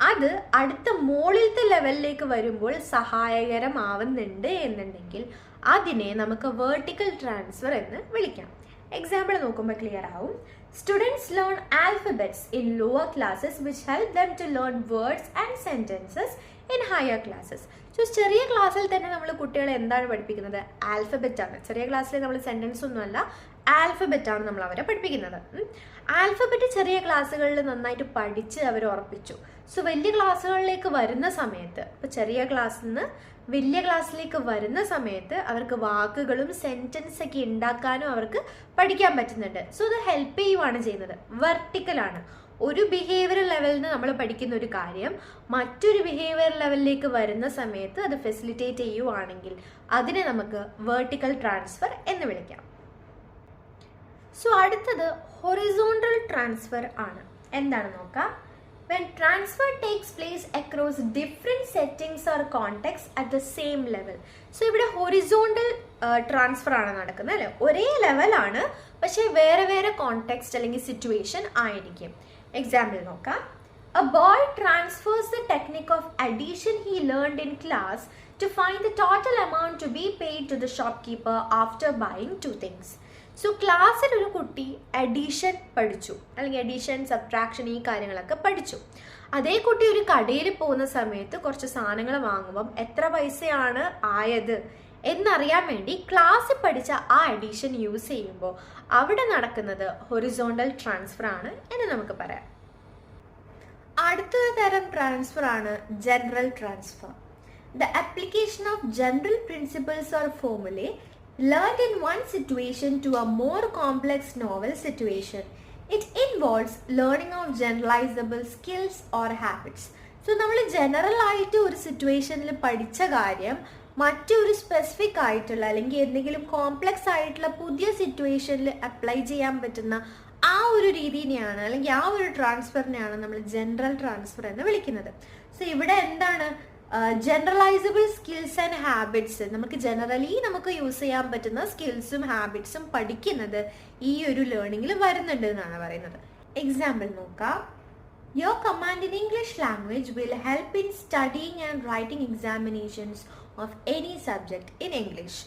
അത് അടുത്ത മുകളിലത്തെ ലെവലിലേക്ക് വരുമ്പോൾ സഹായകരമാവുന്നുണ്ട് എന്നുണ്ടെങ്കിൽ അതിനെ നമുക്ക് വെർട്ടിക്കൽ ട്രാൻസ്ഫർ എന്ന് വിളിക്കാം. എക്സാമ്പിൾ നോക്കുമ്പോൾ ക്ലിയർ ആവും. Students learn alphabets in lower classes which help them to learn words and sentences in higher classes. So ചെറിയ ക്ലാസ്സിൽ തന്നെ നമ്മൾ കുട്ടികളെ എന്താണ് പഠിപ്പിക്കുന്നത്? ആൽഫബറ്റ് ആണ്. ചെറിയ ക്ലാസ്സിൽ നമ്മൾ സെന്റൻസ് ഒന്നുമല്ല, ആൽഫബറ്റ് ആണ് നമ്മൾ അവരെ പഠിപ്പിക്കുന്നത്. ആൽഫബറ്റ് ചെറിയ ക്ലാസ്സുകളിൽ നന്നായിട്ട് പഠിച്ച് അവർ ഉറപ്പിച്ചു. സോ വലിയ ക്ലാസ്സുകളിലേക്ക് വരുന്ന സമയത്ത്, ഇപ്പോൾ ചെറിയ ക്ലാസ്സിൽ നിന്ന് വലിയ ക്ലാസ്സിലേക്ക് വരുന്ന സമയത്ത് അവർക്ക് വാക്കുകളും സെന്റൻസ് ഒക്കെ ഉണ്ടാക്കാനും അവർക്ക് പഠിക്കാൻ പറ്റുന്നുണ്ട്. സോ അത് ഹെൽപ്പ് ചെയ്യുവാണ് ചെയ്യുന്നത്. വെർട്ടിക്കലാണ്. ഒരു ബിഹേവിയർ ലെവലിൽ നിന്ന് നമ്മൾ പഠിക്കുന്ന ഒരു കാര്യം മറ്റൊരു ബിഹേവിയർ ലെവലിലേക്ക് വരുന്ന സമയത്ത് അത് ഫെസിലിറ്റേറ്റ് ചെയ്യുവാണെങ്കിൽ അതിനെ നമുക്ക് വെർട്ടിക്കൽ ട്രാൻസ്ഫർ എന്ന് വിളിക്കാം. സോ അടുത്തത് ഹൊറിസോണ്ടൽ ട്രാൻസ്ഫർ ആണ്. എന്താണ് നോക്കാം. When transfer takes place across different settings or contexts at the same level. So ഇവിടെ ഹൊറിസോണ്ടൽ ട്രാൻസ്ഫർ ആണ് നടക്കുന്നത് അല്ലേ. ഒരേ ലെവലാണ്, പക്ഷേ വേറെ വേറെ കോണ്ടെക്സ്റ്റ് അല്ലെങ്കിൽ സിറ്റുവേഷൻ ആയിരിക്കും. എക്സാമ്പിൾ നോക്കാം. A boy transfers the technique of addition he learned in class to find the total amount to be paid to the shopkeeper after buying two things. So ക്ലാസ്സിൽ ഒരു കുട്ടി അഡീഷൻ പഠിച്ചു, അല്ലെങ്കിൽ addition subtraction ഈ കാര്യങ്ങളൊക്കെ പഠിച്ചു. അതേ കുട്ടി ഒരു കടയിൽ പോകുന്ന സമയത്ത് കുറച്ച് സാധനങ്ങൾ വാങ്ങുമ്പം എത്ര പൈസയാണ് ആയത് എന്നറിയാൻ വേണ്ടി ക്ലാസ്സിൽ പഠിച്ച ആ അഡീഷൻ യൂസ് ചെയ്യുമ്പോൾ അവിടെ നടക്കുന്നത് ഹൊറിസോണ്ടൽ ട്രാൻസ്ഫർ ആണ് എന്ന് നമുക്ക് പറയാം. അടുത്തൊരു തരം ട്രാൻസ്ഫർ ആണ് general transfer. The application of general principles or formulae learned in one situation to a more complex novel situation. It involves learning of generalizable skills or habits. So നമ്മൾ general ആയിട്ട് ഒരു സിറ്റുവേഷനിൽ പഠിച്ച കാര്യം മറ്റൊരു സ്പെസിഫിക് ആയിട്ടുള്ള അല്ലെങ്കിൽ എന്തെങ്കിലും കോംപ്ലക്സ് ആയിട്ടുള്ള പുതിയ സിറ്റുവേഷനിൽ അപ്ലൈ ചെയ്യാൻ പറ്റുന്ന ആ ഒരു രീതിനെയാണ് അല്ലെങ്കിൽ ആ ഒരു ട്രാൻസ്ഫറിനെയാണ് നമ്മൾ ജനറൽ ട്രാൻസ്ഫർ എന്ന് വിളിക്കുന്നത്. സോ ഇവിടെ എന്താണ് ജനറലൈസബിൾ സ്കിൽസ് ആൻഡ് ഹാബിറ്റ്സ്, നമുക്ക് ജനറലി നമുക്ക് യൂസ് ചെയ്യാൻ പറ്റുന്ന സ്കിൽസും ഹാബിറ്റ്സും പഠിക്കുന്നത് ഈ ഒരു ലേണിംഗിൽ വരുന്നുണ്ട് എന്നാണ് പറയുന്നത്. എക്സാമ്പിൾ നോക്കാം. Your command in English language will help in studying and writing examinations of any subject in English.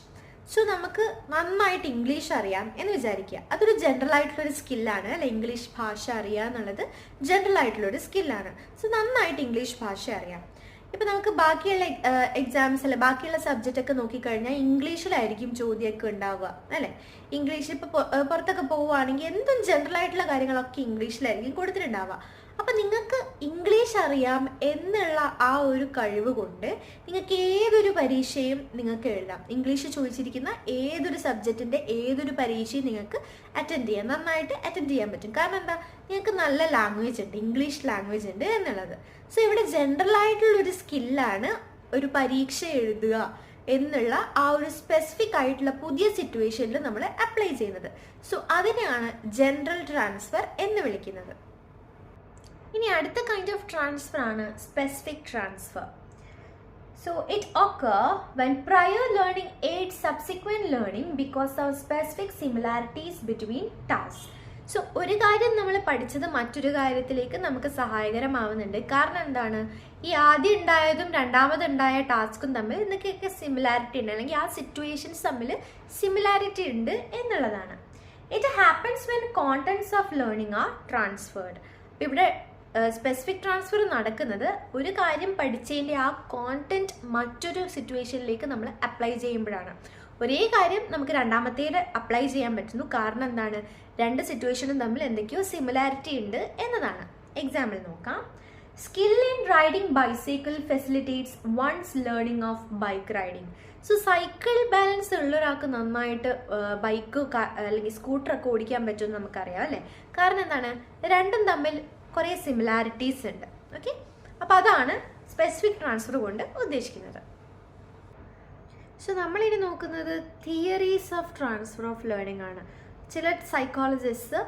So നമുക്ക് നന്നായിട്ട് ഇംഗ്ലീഷ് അറിയാം എന്ന് വിചാരിക്കുക. അതൊരു ജനറൽ ആയിട്ടുള്ളൊരു സ്കില്ലാണ് അല്ലെ. ഇംഗ്ലീഷ് ഭാഷ അറിയുക എന്നുള്ളത് ജനറൽ ആയിട്ടുള്ളൊരു സ്കില്ലാണ്. സോ നന്നായിട്ട് ഇംഗ്ലീഷ് ഭാഷ അറിയാം. ഇപ്പം നമുക്ക് ബാക്കിയുള്ള എക്സാംസ് അല്ലെ ബാക്കിയുള്ള സബ്ജക്റ്റ് ഒക്കെ നോക്കിക്കഴിഞ്ഞാൽ ഇംഗ്ലീഷിലായിരിക്കും ചോദ്യമൊക്കെ ഉണ്ടാവുക അല്ലേ. ഇംഗ്ലീഷ് ഇപ്പോൾ പുറത്തൊക്കെ പോവുകയാണെങ്കിൽ എന്തും ജനറൽ ആയിട്ടുള്ള കാര്യങ്ങളൊക്കെ ഇംഗ്ലീഷിലായിരിക്കും കൊടുത്തിട്ടുണ്ടാവുക. അപ്പം നിങ്ങൾക്ക് ഇംഗ്ലീഷ് അറിയാം എന്നുള്ള ആ ഒരു കഴിവ് കൊണ്ട് നിങ്ങൾക്ക് ഏതൊരു പരീക്ഷയും നിങ്ങൾക്ക് എഴുതാം. ഇംഗ്ലീഷ് ചോദിച്ചിരിക്കുന്ന ഏതൊരു സബ്ജക്റ്റിൻ്റെ ഏതൊരു പരീക്ഷയും നിങ്ങൾക്ക് അറ്റൻഡ് ചെയ്യാം, നന്നായിട്ട് അറ്റൻഡ് ചെയ്യാൻ പറ്റും. കാരണം എന്താ, നിങ്ങൾക്ക് നല്ല ലാംഗ്വേജ് ഉണ്ട്, ഇംഗ്ലീഷ് ലാംഗ്വേജ് ഉണ്ട് എന്നുള്ളത്. സോ ഇവിടെ ജനറൽ ആയിട്ടുള്ളൊരു സ്കില്ലാണ് ഒരു പരീക്ഷ എഴുതുക എന്നുള്ള ആ ഒരു സ്പെസിഫിക് ആയിട്ടുള്ള പുതിയ സിറ്റുവേഷനിൽ നമ്മൾ അപ്ലൈ ചെയ്യുന്നത്. സോ അതിനെയാണ് ജനറൽ ട്രാൻസ്ഫർ എന്ന് വിളിക്കുന്നത്. ഇനി അടുത്ത കൈൻഡ് ഓഫ് ട്രാൻസ്ഫർ ആണ് specific transfer. So it occur when prior learning aids subsequent learning because of specific similarities between tasks. So ഒരു കാര്യം നമ്മൾ പഠിച്ചത് മറ്റൊരു കാര്യത്തിലേക്ക് നമുക്ക് സഹായകരമാവുന്നുണ്ട്. കാരണം എന്താണ്, ഈ ആദ്യം ഉണ്ടായതും രണ്ടാമതുണ്ടായ ടാസ്കും തമ്മിൽ എന്തൊക്കെയൊക്കെ സിമിലാരിറ്റി ഉണ്ട്, അല്ലെങ്കിൽ ആ സിറ്റുവേഷൻസ് തമ്മിൽ സിമിലാരിറ്റി ഉണ്ട് എന്നുള്ളതാണ്. It happens when contents of learning R transferred. ഇവിടെ സ്പെസിഫിക് ട്രാൻസ്ഫർ നടക്കുന്നത് ഒരു കാര്യം പഠിച്ചതിൻ്റെ ആ കോണ്ടന്റ് മറ്റൊരു സിറ്റുവേഷനിലേക്ക് നമ്മൾ അപ്ലൈ ചെയ്യുമ്പോഴാണ്. ഒരേ കാര്യം നമുക്ക് രണ്ടാമത്തേത് അപ്ലൈ ചെയ്യാൻ പറ്റുന്നു. കാരണം എന്താണ്, രണ്ട് സിറ്റുവേഷനും തമ്മിൽ എന്തൊക്കെയോ സിമിലാരിറ്റി ഉണ്ട് എന്നതാണ്. എക്സാമ്പിൾ നോക്കാം. Skill in riding bicycle facilitates one's learning of bike riding. So cycle balance ഉള്ള ഒരാൾക്ക് നന്നായിട്ട് ബൈക്ക് അല്ലെങ്കിൽ സ്കൂട്ടറൊക്കെ ഓടിക്കാൻ പറ്റുമെന്ന് നമുക്കറിയാം അല്ലേ. കാരണം എന്താണ്, രണ്ടും തമ്മിൽ കുറേ സിമിലാരിറ്റീസ് ഉണ്ട്. ഓക്കെ, അപ്പോൾ അതാണ് സ്പെസിഫിക് ട്രാൻസ്ഫർ കൊണ്ട് ഉദ്ദേശിക്കുന്നത്. സോ നമ്മളിനി നോക്കുന്നത് theories of transfer of learning ആണ്. ചില സൈക്കോളജിസ്റ്റ്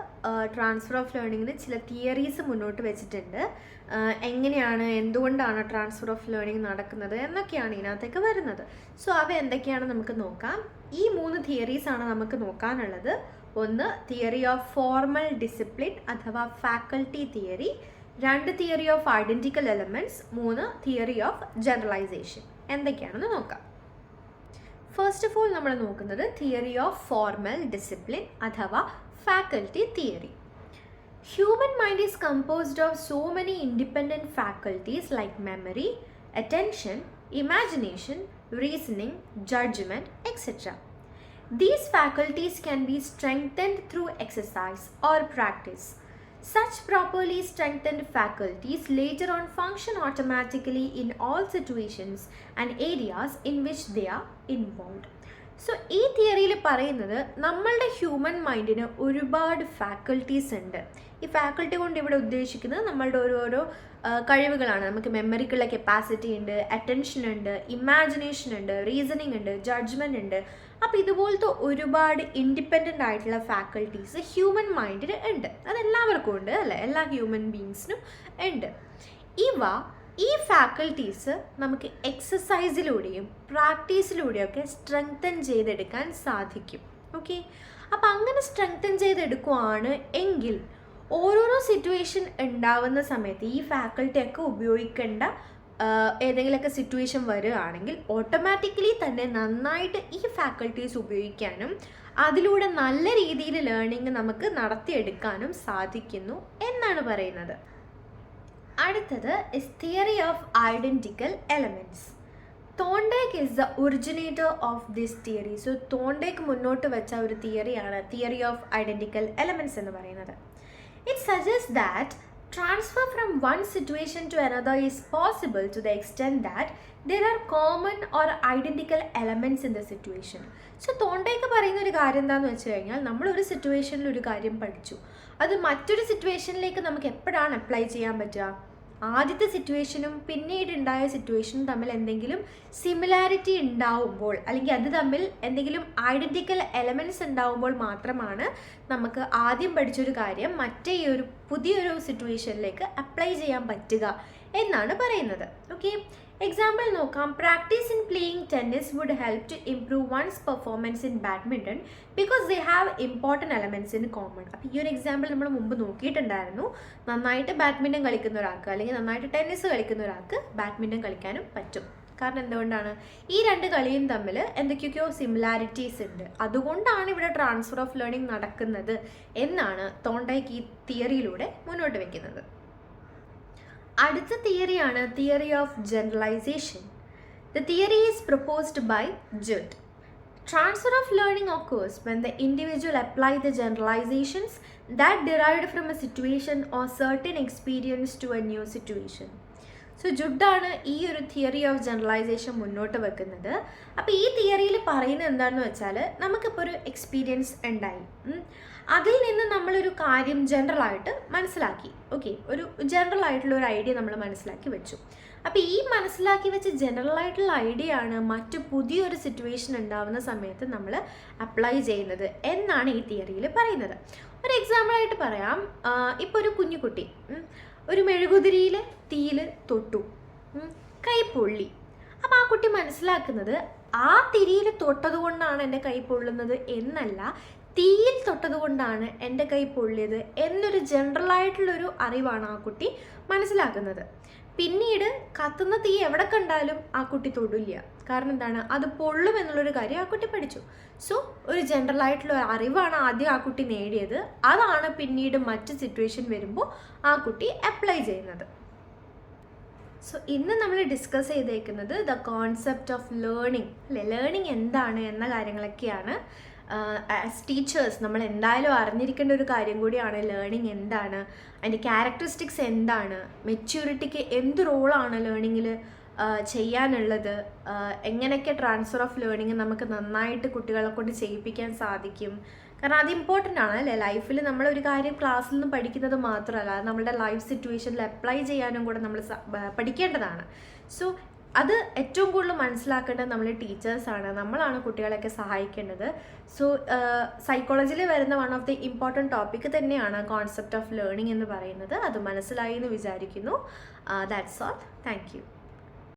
ട്രാൻസ്ഫർ ഓഫ് ലേണിങ്ങിന് ചില തിയറീസ് മുന്നോട്ട് വെച്ചിട്ടുണ്ട്. എങ്ങനെയാണ്, എന്തുകൊണ്ടാണ് ട്രാൻസ്ഫർ ഓഫ് ലേണിംഗ് നടക്കുന്നത് എന്നൊക്കെയാണ് ഇതിനകത്തേക്ക് വരുന്നത്. സോ അവ എന്തൊക്കെയാണ് നമുക്ക് നോക്കാം. ഈ 3 തിയറീസ് ആണ് നമുക്ക് നോക്കാനുള്ളത്. ഒന്ന് തിയറി ഓഫ് ഫോർമൽ ഡിസിപ്ലിൻ അഥവാ faculty theory, 2 theory of identical elements, 3 theory of generalisation. എന്തൊക്കെയാണെന്ന് നോക്കാം. ഫസ്റ്റ് ഓഫ് ഓൾ നമ്മൾ നോക്കുന്നത് തിയറി ഓഫ് ഫോർമൽ ഡിസിപ്ലിൻ അഥവാ faculty theory. Human mind is composed of so many independent faculties like memory, attention, imagination, reasoning, judgement, etc. These faculties can be strengthened through exercise or practice. Such properly strengthened faculties later on function automatically in all situations and areas in which they are involved. So ഈ തിയറിയിൽ പറയുന്നത് നമ്മളുടെ human മൈൻഡിന് ഒരുപാട് faculties ഉണ്ട്. ഈ faculty കൊണ്ട് ഇവിടെ ഉദ്ദേശിക്കുന്നത് നമ്മളുടെ ഓരോരോ കഴിവുകളാണ്. നമുക്ക് മെമ്മറിക്കുള്ള കപ്പാസിറ്റി ഉണ്ട്, അറ്റൻഷൻ ഉണ്ട്, ഇമാജിനേഷൻ ഉണ്ട്, റീസണിങ് ഉണ്ട്, ജഡ്ജ്മെൻറ്റ് ഉണ്ട്. അപ്പോൾ ഇതുപോലത്തെ ഒരുപാട് ഇൻഡിപെൻഡൻ്റ് ആയിട്ടുള്ള ഫാക്കൽറ്റീസ് ഹ്യൂമൻ മൈൻഡിൽ ഉണ്ട്. അതെല്ലാവർക്കും ഉണ്ട് അല്ലേ, എല്ലാ ഹ്യൂമൻ ബീങ്സിനും ഉണ്ട്. ഈ ഫാക്കൽറ്റീസ് നമുക്ക് എക്സസൈസിലൂടെയും പ്രാക്ടീസിലൂടെയും ഒക്കെ സ്ട്രെങ്തൻ ചെയ്തെടുക്കാൻ സാധിക്കും. ഓക്കെ, അപ്പം അങ്ങനെ സ്ട്രെങ്തൻ ചെയ്തെടുക്കുകയാണ് എങ്കിൽ ഓരോരോ സിറ്റുവേഷൻ ഉണ്ടാവുന്ന സമയത്ത് ഈ ഫാക്കൽറ്റിയൊക്കെ ഉപയോഗിക്കേണ്ട ഏതെങ്കിലുമൊക്കെ സിറ്റുവേഷൻ വരികയാണെങ്കിൽ ഓട്ടോമാറ്റിക്കലി തന്നെ നന്നായിട്ട് ഈ ഫാക്കൽറ്റീസ് ഉപയോഗിക്കാനും അതിലൂടെ നല്ല രീതിയിൽ ലേണിംഗ് നമുക്ക് നടത്തിയെടുക്കാനും സാധിക്കുന്നു എന്നാണ് പറയുന്നത്. അടുത്തത് is theory of identical elements. Thorndike is the originator of this theory. So Thorndike മുന്നോട്ട് വെച്ച ഒരു തിയറിയാണ് തിയറി ഓഫ് ഐഡൻറ്റിക്കൽ എലമെൻറ്റ്സ് എന്ന് പറയുന്നത്. It suggest that transfer from one situation to another is possible to the extent that there are common or identical elements in the situation. So Thorndike പറയുന്ന ഒരു കാര്യം എന്താണെന്ന് വെച്ച് കഴിഞ്ഞാൽ, നമ്മളൊരു സിറ്റുവേഷനിൽ ഒരു കാര്യം പഠിച്ചു, അത് മറ്റൊരു സിറ്റുവേഷനിലേക്ക് നമുക്ക് എപ്പോഴാണ് അപ്ലൈ ചെയ്യാൻ പറ്റുക? ആദ്യത്തെ സിറ്റുവേഷനും പിന്നീട് ഉണ്ടായ സിറ്റുവേഷനും തമ്മിൽ എന്തെങ്കിലും സിമിലാരിറ്റി ഉണ്ടാവുമ്പോൾ, അല്ലെങ്കിൽ അത് തമ്മിൽ എന്തെങ്കിലും ഐഡൻറ്റിക്കൽ എലമെൻറ്റ്സ് ഉണ്ടാവുമ്പോൾ മാത്രമാണ് നമുക്ക് ആദ്യം പഠിച്ചൊരു കാര്യം മറ്റേ ഒരു പുതിയൊരു സിറ്റുവേഷനിലേക്ക് അപ്ലൈ ചെയ്യാൻ പറ്റുക എന്നാണ് പറയുന്നത്. ഓക്കെ, എക്സാമ്പിൾ നോക്കാം. Practice in playing tennis would help to improve one's performance in badminton because they have important elements in common. അപ്പോൾ ഈ ഒരു എക്സാമ്പിൾ നമ്മൾ മുമ്പ് നോക്കിയിട്ടുണ്ടായിരുന്നു. നന്നായിട്ട് ബാഡ്മിൻ്റൺ കളിക്കുന്ന ഒരാൾക്ക് അല്ലെങ്കിൽ നന്നായിട്ട് ടെന്നീസ് കളിക്കുന്ന ഒരാൾക്ക് ബാഡ്മിൻ്റൺ കളിക്കാനും പറ്റും. കാരണം എന്തുകൊണ്ടാണ്? ഈ രണ്ട് കളിയും തമ്മിൽ എന്തൊക്കെയൊക്കെയോ സിമിലാരിറ്റീസ് ഉണ്ട്. അതുകൊണ്ടാണ് ഇവിടെ ട്രാൻസ്ഫർ ഓഫ് ലേണിംഗ് നടക്കുന്നത് എന്നാണ് തോണ്ടൈക്ക് ഈ തിയറിയിലൂടെ മുന്നോട്ട് വയ്ക്കുന്നത്. അടുത്ത തിയറിയാണ് theory of generalisation. The theory is proposed by Judd. Transfer of learning occurs when the individual apply the generalizations that derived from a situation or certain experience to a new situation. So ജുഡാണ് ഈ ഒരു theory of generalisation മുന്നോട്ട് വെക്കുന്നത്. അപ്പോൾ ഈ തിയറിയിൽ പറയുന്നത് എന്താണെന്ന് വെച്ചാൽ, നമുക്കിപ്പോൾ ഒരു എക്സ്പീരിയൻസ് ഉണ്ടായി, അതിൽ നിന്ന് നമ്മളൊരു കാര്യം ജനറലായിട്ട് മനസ്സിലാക്കി. ഓക്കെ, ഒരു ജനറൽ ആയിട്ടുള്ള ഒരു ഐഡിയ നമ്മൾ മനസ്സിലാക്കി വെച്ചു. അപ്പോൾ ഈ മനസ്സിലാക്കി വെച്ച ജനറൽ ആയിട്ടുള്ള ഐഡിയ ആണ് മറ്റു പുതിയൊരു സിറ്റുവേഷൻ ഉണ്ടാവുന്ന സമയത്ത് നമ്മൾ അപ്ലൈ ചെയ്യുന്നത് എന്നാണ് ഈ തിയറിയിൽ പറയുന്നത്. ഒരു എക്സാമ്പിളായിട്ട് പറയാം, ഇപ്പോൾ ഒരു കുഞ്ഞുകുട്ടി ഒരു മെഴുകുതിരിയിൽ തീയിൽ തൊട്ടു, കൈ പൊള്ളി. അപ്പോൾ ആ കുട്ടി മനസ്സിലാക്കുന്നത് ആ തിരിയിൽ തൊട്ടത് കൊണ്ടാണ് എൻ്റെ കൈ പൊള്ളുന്നത് എന്നല്ല, തീയിൽ തൊട്ടത് കൊണ്ടാണ് എൻ്റെ കൈ പൊള്ളിയത് എന്നൊരു ജനറലായിട്ടുള്ളൊരു അറിവാണ് ആ കുട്ടി മനസ്സിലാക്കുന്നത്. പിന്നീട് കത്തുന്ന തീ എവിടെ കണ്ടാലും ആ കുട്ടി തൊടില്ല. കാരണം എന്താണ്? അത് പൊള്ളും എന്നുള്ളൊരു കാര്യം ആ കുട്ടി പഠിച്ചു. സോ ഒരു ജനറലായിട്ടുള്ള അറിവാണ് ആദ്യം ആ കുട്ടി നേടിയത്. അതാണ് പിന്നീട് മറ്റ് സിറ്റുവേഷൻ വരുമ്പോൾ ആ കുട്ടി അപ്ലൈ ചെയ്യുന്നത്. സോ ഇന്ന് നമ്മൾ ഡിസ്കസ് ചെയ്തേക്കുന്നത് ദ കോൺസെപ്റ്റ് ഓഫ് ലേണിംഗ്, അല്ലേ? ലേണിംഗ് എന്താണ് എന്ന കാര്യങ്ങളൊക്കെയാണ്. ആസ് ടീച്ചേഴ്സ് നമ്മൾ എന്തായാലും അറിഞ്ഞിരിക്കേണ്ട ഒരു കാര്യം കൂടിയാണ് ലേണിംഗ് എന്താണ്, അതിൻ്റെ ക്യാരക്ടറിസ്റ്റിക്സ് എന്താണ്, മെച്യൂരിറ്റിക്ക് എന്ത് റോളാണ് ലേണിങ്ങിൽ ചെയ്യാനുള്ളത്, എങ്ങനെയൊക്കെ ട്രാൻസ്ഫർ ഓഫ് ലേണിംഗ് നമുക്ക് നന്നായിട്ട് കുട്ടികളെ കൊണ്ട് ചെയ്യിപ്പിക്കാൻ സാധിക്കും. കാരണം അത് ഇമ്പോർട്ടൻ്റ് ആണ്, അല്ലേ? ലൈഫിൽ നമ്മളൊരു കാര്യം ക്ലാസ്സിൽ നിന്ന് പഠിക്കുന്നത് മാത്രമല്ല, അത് നമ്മുടെ ലൈഫ് സിറ്റുവേഷനിൽ അപ്ലൈ ചെയ്യാനും കൂടെ നമ്മൾ പഠിക്കേണ്ടതാണ്. സോ അത് ഏറ്റവും കൂടുതൽ മനസ്സിലാക്കേണ്ടത് നമ്മൾ ടീച്ചേഴ്സാണ്, നമ്മളാണ് കുട്ടികളെയൊക്കെ സഹായിക്കേണ്ടത്. സോ സൈക്കോളജിയിൽ വരുന്ന one of the important topic തന്നെയാണ് കോൺസെപ്റ്റ് ഓഫ് ലേണിംഗ് എന്ന് പറയുന്നത്. അത് മനസ്സിലായി എന്ന് വിചാരിക്കുന്നു. That's all. Thank you.